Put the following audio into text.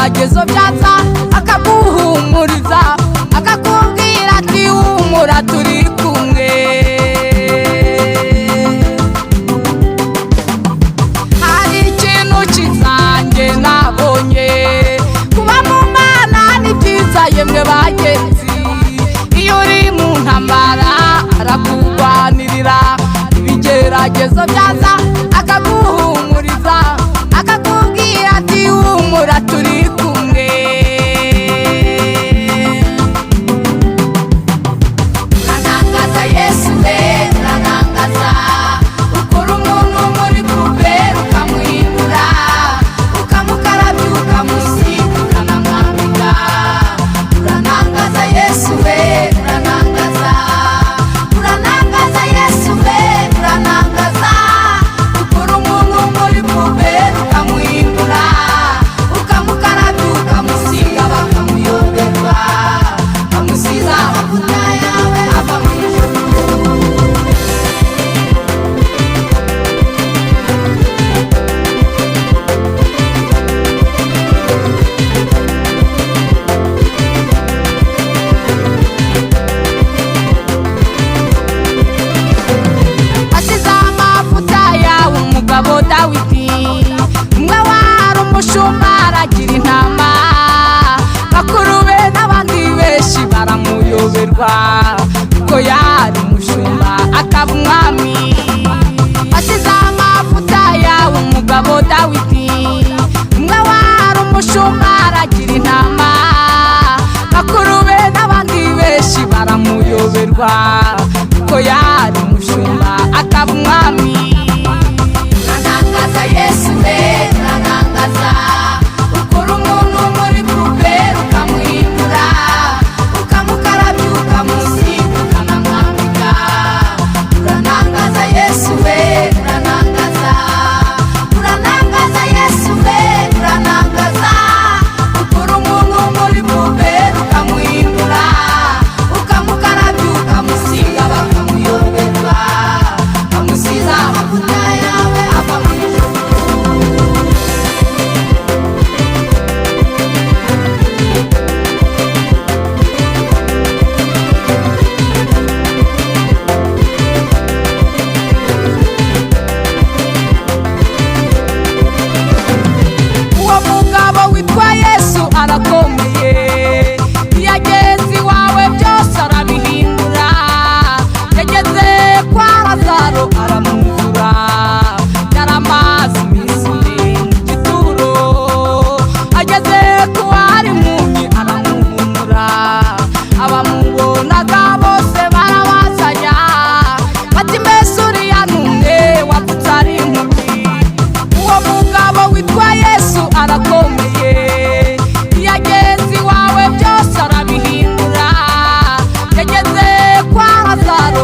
ibigeragezo byaza akaguhumuriza akakubwira ati humura turi kumwe. Hari ikintu kizanjye nabonye kuba mu Mana ni byiza yemwe bagenzi, iyo uri mu ntambara arakurwanirira ibigeragezo byaza akaguhumuriza akakubwira ati humura turi kumwe. Uranangaza Yesu we uranangaza, ukora umuntu muri kubera ukamuhindura ukamukarabya ukamusiga ukanamwambika. Uranangaza Yesu we uranangaza, uranangaza Yesu we uranangaza, ukora umuntu muri kubera ukamuhindura ukamukarabya ukamusiga bakamuyoberwa bamusiza amavuta yawe ava mu ijuru. Asize amavuta yawe umugabo Dawidi, umwe wari umushumba aragira intama, bakuru be n'abandi benshi baramuyoberwa kuko yari umushumba akaba umwami. Asize amavuta yawe umugabo Dawidi, umwe wari umushumba aragira intama, bakuru be n'abandi benshi baramuyoberwa kuko yari umushumba akaba umwami. Uranangaza Yesu we uranangaza, ukora umuntu muri kubera ukamuhindura ukamukarabya ukamusiga ukanamwambika. Uranangaza Yesu we uranangaza, uranangaza Yesu we uranangaza, ukora umuntu muri kubera ukamuhindura ukamukarabya ukamusiga bakamuyoberwa bamusiza amavuta yawe ava mu ijuru. Uwo mugabo witwa Yesu arakomeye, iyo ageze iwawe byose arabihindura. Yageze kwa Lazaro aramuvura, yaramaze iminsi ine mu gituro. Ageze ku wari impumyi aramuhumura, abamubonaga bose barabazanya bati mbese uriya ni umwe wavutse ari impumyi. Uwo mugabo witwa Yesu arakomeye, iyo ageze iwawe byose arabihindura. Yageze kwa Lazaro